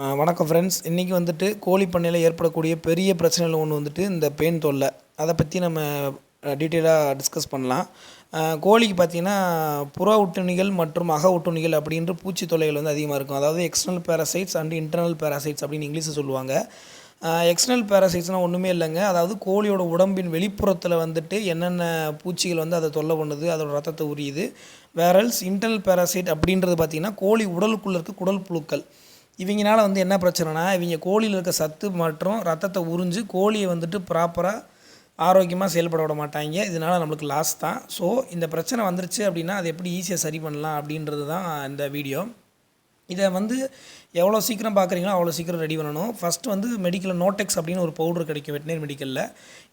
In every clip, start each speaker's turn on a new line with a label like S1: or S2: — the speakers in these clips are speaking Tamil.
S1: வணக்கம் ஃப்ரெண்ட்ஸ். இன்றைக்கி வந்துட்டு கோழி பண்ணையில் ஏற்படக்கூடிய பெரிய பிரச்சனைகள் ஒன்று வந்துட்டு இந்த பேன் தொல்லை. அதை பற்றி நம்ம டீட்டெயிலாக டிஸ்கஸ் பண்ணலாம். கோழிக்கு பார்த்திங்கன்னா புற ஒட்டுண்ணிகள் மற்றும் அக ஒட்டுண்ணிகள் அப்படின்ற பூச்சி தொல்லைகள் வந்து அதிகமாக இருக்கும். அதாவது external parasites and internal parasites அப்படின்னு இங்கிலீஷில் சொல்லுவாங்க. எக்ஸ்டர்னல் பேரசைட்ஸ்னால் ஒன்றுமே இல்லைங்க. அதாவது கோழியோட உடம்பின் வெளிப்புறத்தில் வந்துட்டு என்னென்ன பூச்சிகள் வந்து அதை தொல்லை பண்ணுது, அதோட ரத்தத்தை உரியுது. வேரல்ஸ் இன்டர்னல் பேரசைட் அப்படின்றது பார்த்திங்கன்னா கோழி உடலுக்குள்ளே இருக்க குடல் புழுக்கள். இவங்கனால வந்து என்ன பிரச்சனைனா, இவங்க கோழியில் இருக்க சத்து மற்றும் ரத்தத்தை உறிஞ்சு கோழியை வந்துட்டு ப்ராப்பராக ஆரோக்கியமாக செயல்பட விட மாட்டாங்க. இதனால் நம்மளுக்கு லாஸ் தான். ஸோ இந்த பிரச்சனை வந்துருச்சு அப்படின்னா அது எப்படி ஈஸியாக சரி பண்ணலாம் அப்படின்றது தான் இந்த வீடியோ. இதை வந்து எவ்வளோ சீக்கிரம் பார்க்குறீங்களோ அவ்வளோ சீக்கிரம் ரெடி பண்ணணும். ஃபஸ்ட்டு வந்து மெடிக்கலில் நோடெக்ஸ் அப்படின்னு ஒரு பவுடர் கிடைக்கும் வெட்டினரி மெடிக்கலில்.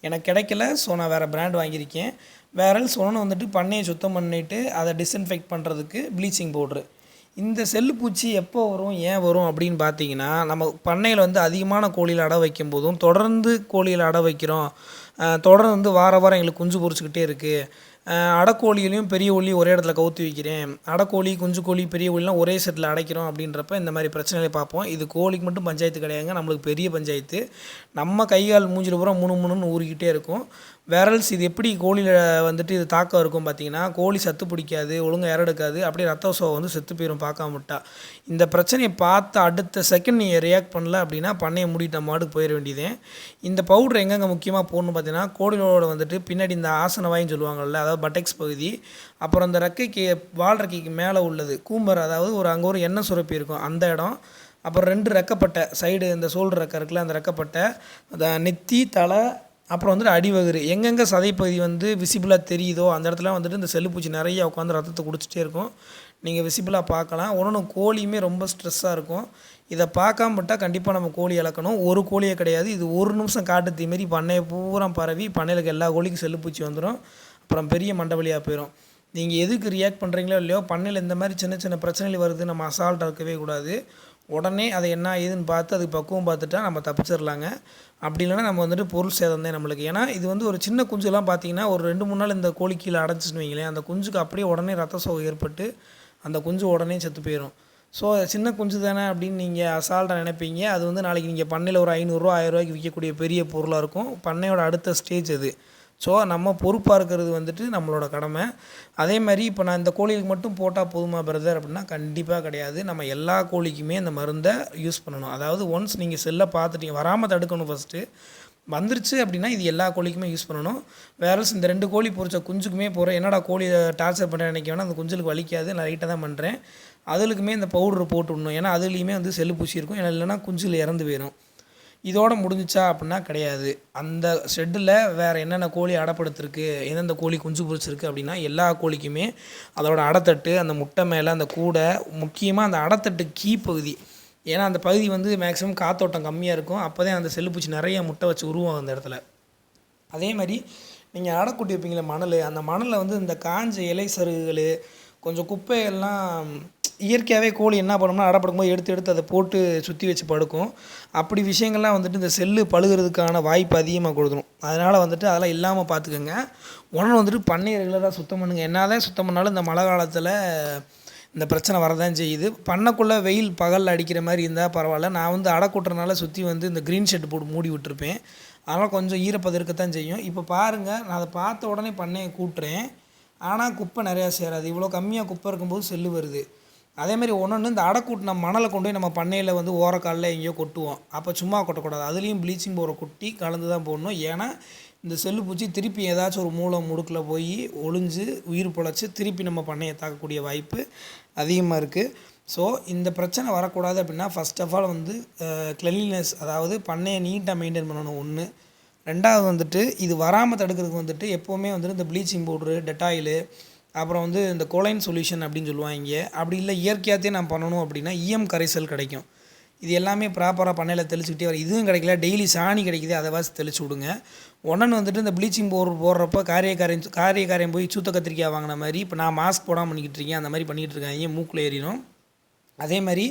S1: எனக்கு கிடைக்கல, ஸோ நான் வேறு பிராண்ட் வாங்கியிருக்கேன். வேறல்ஸ் ஒன்று வந்துட்டு பண்ணையை சுத்தம் பண்ணிவிட்டு அதை டிஸ்இன்ஃபெக்ட் பண்ணுறதுக்கு ப்ளீச்சிங் பவுட்ரு. இந்த செல்லு பூச்சி எப்போ வரும், ஏன் வரும் அப்படின்னு பார்த்தீங்கன்னா, நம்ம பண்ணையில் வந்து அதிகமான கோழியில் அடை வைக்கும் போதும் தொடர்ந்து கோழியில் அடை வைக்கிறோம், தொடர்ந்து வந்து வாரம் எங்களுக்கு குஞ்சு பொரிச்சிக்கிட்டே இருக்குது, அடைக்கோழியிலையும் பெரிய கோழி ஒரே இடத்துல கவுத்து வைக்கிறேன், அடைக்கோழி குஞ்சு கோழி பெரிய கோழிலாம் ஒரே செட்டில் அடைக்கிறோம் அப்படின்றப்ப இந்த மாதிரி பிரச்சனைகளை பார்ப்போம். இது கோழிக்கு மட்டும் பஞ்சாயத்து கிடையாதுங்க, நம்மளுக்கு பெரிய பஞ்சாயத்து. நம்ம கைகால் மூஞ்சில் பூரா முணுன்னு ஊறிக்கிட்டே இருக்கும். வேரல்ஸ் இது எப்படி கோழியில் வந்துட்டு இது தாக்கம் இருக்கும் பார்த்தீங்கன்னா, கோழி சத்து பிடிக்காது, ஒழுங்காக இறடுக்காது, அப்படியே ரத்த சோகை வந்து செத்து போயிடும் பார்க்காம விட்டா. இந்த பிரச்சனையை பார்த்து அடுத்த செகண்ட் நீங்கள் ரியாக்ட் பண்ணல அப்படின்னா பண்ணையை மூடிட்ட மாடுக்கு போயிட வேண்டியதே. இந்த பவுடர் எங்கெங்கே முக்கியமாக போடணும் பார்த்தீங்கன்னா, கோழிகளோட வந்துட்டு பின்னாடி இந்த ஆசன வாயின்னு சொல்லுவாங்கள்ல, அதாவது பட்டெக்ஸ் பகுதி, அப்புறம் அந்த ரெக்கைக்கு வால் ரெக்கைக்கு மேலே உள்ளது கூம்பர், அதாவது அங்கே ஒரு எண்ணெய் சுரப்பி இருக்கும் அந்த இடம், அப்புறம் 2 ரெக்கப்பட்டை சைடு இந்த சோல்டர் ரெக்கை இருக்குல்ல அந்த ரெக்கப்பட்டை, நெத்தி தலை, அப்புறம் வந்துட்டு அடிவகுறு, எங்கெங்கே சதைப்பகுதி வந்து விசிபிளாக தெரியுதோ அந்த இடத்துல வந்துட்டு இந்த செல்லுப்பூச்சி நிறைய உட்காந்து ரத்தத்தை குடிச்சிட்டே இருக்கும். நீங்கள் விசிபிளாக பார்க்கலாம். ஒன்று கோழியுமே ரொம்ப ஸ்ட்ரெஸ்ஸாக இருக்கும். இதை பார்க்காம விட்டால் கண்டிப்பாக நம்ம கோழி இழக்கணும். ஒரு கோழியே கிடையாது, இது ஒரு நிமிஷம் காட்டு தீ மாரி பண்ணையை பூரா பரவி பண்ணையில் இருக்க எல்லா கோழிக்கும் செல்லுப்பூச்சி வந்துடும். அப்புறம் பெரிய மண்டவலியாக போயிடும். நீங்கள் எதுக்கு ரியாக்ட் பண்ணுறீங்களோ இல்லையோ, பண்ணையில் இந்த மாதிரி சின்ன சின்ன பிரச்சனைகள் வருது, நம்ம அசால்ட்டாக இருக்கவே கூடாது. உடனே அதை என்ன ஏதுன்னு பார்த்து அதுக்கு பக்குவம் பார்த்துட்டா நம்ம தப்பிச்சிடலாங்க. அப்படி இல்லைனா நம்ம வந்துட்டு பொருள் சேதம் தான் நம்மளுக்கு. ஏன்னா இது வந்து ஒரு சின்ன குஞ்சுலாம் பார்த்தீங்கன்னா ஒரு 2-3 நாள் இந்த கோழி கீழே அடைச்சின்னு வைங்களேன், அந்த குஞ்சுக்கு அப்படியே உடனே ரத்த சோகை ஏற்பட்டு அந்த குஞ்சு உடனே செத்து போயிடும். ஸோ சின்ன குஞ்சு தானே அப்படின்னு நீங்கள் அசால்ட்டாக நினைப்பீங்க. அது வந்து நாளைக்கு நீங்கள் பண்ணையில் ஒரு 500 1000 விற்கக்கூடிய பெரிய பொருளாக இருக்கும். பண்ணையோட அடுத்த ஸ்டேஜ் அது. ஸோ நம்ம பொறுப்பாக இருக்கிறது வந்துட்டு நம்மளோட கடமை. அதே மாதிரி இப்போ நான் இந்த கோழிகளுக்கு மட்டும் போட்டால் போதுமா பிரதர் அப்படின்னா கண்டிப்பாக கிடையாது. நம்ம எல்லா கோழிக்குமே அந்த மருந்தை யூஸ் பண்ணணும். அதாவது ஒன்ஸ் நீங்கள் செல்லை பார்த்துட்டீங்க, வராமல் தடுக்கணும் ஃபஸ்ட்டு. வந்துருச்சு அப்படின்னா இது எல்லா கோழிக்குமே யூஸ் பண்ணணும். வேறல்ஸ் இந்த 2 கோழி பொரிச்ச குஞ்சுக்குமே போகிறேன், என்னடா கோழியை டார்ச்சர் பண்ணுறேன் நினைக்க வேணால், அந்த குஞ்சுக்கு வலிக்காது, நான் லைட்டாக தான் பண்ணுறேன். அதுக்குமே இந்த பவுடர் போட்டு விடணும். ஏன்னா அதுலேயுமே வந்து செல்லு பூச்சி இருக்கும், ஏன்னா இல்லைனா குஞ்சில் இறந்து போயிடும். இதோட முடிஞ்சிச்சா அப்படின்னா கிடையாது. அந்த ஷெட்டில் வேறு என்னென்ன கோழி அடைப்படுத்திருக்கு, எந்தெந்த கோழி குஞ்சு பொரிச்சிருக்கு அப்படின்னா எல்லா கோழிக்குமே அதோட அடைத்தட்டு, அந்த முட்டை மேலே அந்த கூடை, முக்கியமாக அந்த அடைத்தட்டு கீ பகுதி, ஏன்னா அந்த பகுதி வந்து மேக்ஸிமம் காற்றோட்டம் கம்மியாக இருக்கும். அப்போ தான் அந்த செல்லுப்பூச்சி நிறைய முட்டை வச்சு உருவாகும் அந்த இடத்துல. அதே மாதிரி நீங்கள் அடை கூட்டி வைப்பீங்களே மணல், அந்த மணலில் வந்து இந்த காஞ்ச இலை சருகுகள், கொஞ்சம் குப்பைகள்லாம் இயற்கையாகவே கோழி என்ன பண்ணோம்னா அடைப்படும்போது எடுத்து அதை போட்டு சுற்றி வச்சு படுக்கும். அப்படி விஷயங்கள்லாம் வந்துட்டு இந்த செல்லு பழுகிறதுக்கான வாய்ப்பு அதிகமாக கொடுத்துரும். அதனால் வந்துட்டு அதெல்லாம் இல்லாமல் பார்த்துக்கோங்க. ஒன்று வந்துட்டு பண்ணையை ரெகுலராக சுத்தம் பண்ணுங்கள். என்ன தான் சுத்தம் பண்ணாலும் இந்த மழை காலத்தில் இந்த பிரச்சனை வரதான் செய்யுது. பண்ணக்குள்ளே வெயில் பகலில் அடிக்கிற மாதிரி இருந்தால் பரவாயில்ல. நான் வந்து அடை கூட்டுறதுனால சுற்றி வந்து இந்த க்ரீன் ஷெட் போட்டு மூடி விட்டுருப்பேன். அதனால் கொஞ்சம் ஈரப்பதம் இருக்கத்தான் செய்யும். இப்போ பாருங்கள், நான் அதை பார்த்த உடனே பண்ணையை கூட்டுறேன், ஆனால் குப்பை நிறையா சேராது. இவ்வளோ கம்மியாக குப்பை இருக்கும்போது செல்லு வருது. அதேமாதிரி ஒன்று இந்த அடை கூட்டின மணலை கொண்டு போய் நம்ம பண்ணையில் வந்து ஓரக்காலில் எங்கேயோ கொட்டுவோம். அப்போ சும்மா கொட்டக்கூடாது, அதுலேயும் ப்ளீச்சிங் பவுடர் கொட்டி கலந்து தான் போடணும். ஏன்னா இந்த செல்லு பூச்சி திருப்பி ஏதாச்சும் ஒரு மூளை முடுக்கில் போய் ஒளிஞ்சு உயிர் பொழைச்சி திருப்பி நம்ம பண்ணையை தாக்கக்கூடிய வாய்ப்பு அதிகமாக இருக்குது. ஸோ இந்த பிரச்சனை வரக்கூடாது அப்படின்னா ஃபஸ்ட் ஆஃப் ஆல் வந்து கிளென்லினஸ், அதாவது பண்ணையை நீட்டாக மெயின்டைன் பண்ணணும் ஒன்று. ரெண்டாவது வந்துட்டு இது வராமல் தடுக்கிறதுக்கு வந்துட்டு எப்போவுமே வந்துட்டு இந்த ப்ளீச்சிங் பவுட்ரு, டெட்டாயிலு, அப்புறம் வந்து இந்த கொலைன் சொல்யூஷன் அப்படின்னு சொல்லுவாங்க. அப்படி இல்லை இயற்கையாகத்தே நான் பண்ணணும் அப்படின்னா கரைசல் கிடைக்கும். இது எல்லாமே ப்ராப்பராக பண்ணையில் தெளிச்சுக்கிட்டே வரும். இதுவும் கிடைக்கல, டெய்லி சாணி கிடைக்குது, அதை வாசி தெளிச்சு விடுங்க. ஒன்று வந்துட்டு இந்த ப்ளீச்சிங் பவுடர் போடுறப்ப காரியம் போய் சூத்த கத்திரிக்காய் வாங்கின மாதிரி இப்போ நான் மாஸ்க் போடாமல் பண்ணிக்கிட்டு இருக்கேன், அந்த மாதிரி பண்ணிக்கிட்டு இருக்காங்க, மூக்கில் ஏறிடும். அதே மாதிரி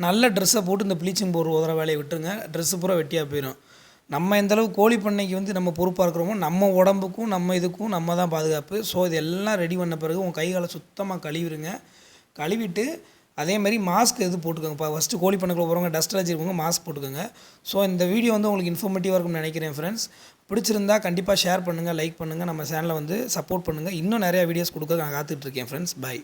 S1: நல்ல ட்ரெஸ்ஸை போட்டு இந்த ப்ளீச்சிங் பவுடர் உதற வேலையை விட்டுருங்க, ட்ரெஸ்ஸு பூரா வெட்டியாக போயிடும். நம்ம எந்தளவு கோழி பண்ணைக்கு வந்து நம்ம பொறுப்பாக இருக்கிறோமோ நம்ம உடம்புக்கும் நம்ம இதுக்கும் நம்ம தான் பாதுகாப்பு. ஸோ இது எல்லாம் ரெடி பண்ண பிறகு உங்கள் கைகாலை சுத்தமாக கழுவிடுங்க. கழுவிட்டு அதேமாதிரி மாஸ்க் போட்டுக்கோங்கப்பா. ஃபஸ்ட்டு கோழி பண்ணைக்குள்ள போகிறவங்க டஸ்ட் அலர்ஜி இருக்கவங்க மாஸ்க் போட்டுக்கோங்க. ஸோ இந்த வீடியோ வந்து உங்களுக்கு இன்ஃபர்மேட்டிவாக இருக்கும்னு நினைக்கிறேன் ஃப்ரெண்ட்ஸ். பிடிச்சிருந்தா கண்டிப்பாக ஷேர் பண்ணுங்கள், லைக் பண்ணுங்கள், நம்ம சேனலை வந்து சப்போர்ட் பண்ணுங்கள். இன்னும் நிறையா வீடியோஸ் கொடுக்க நான் காத்துட்ருக்கேன் ஃப்ரெண்ட்ஸ். பை.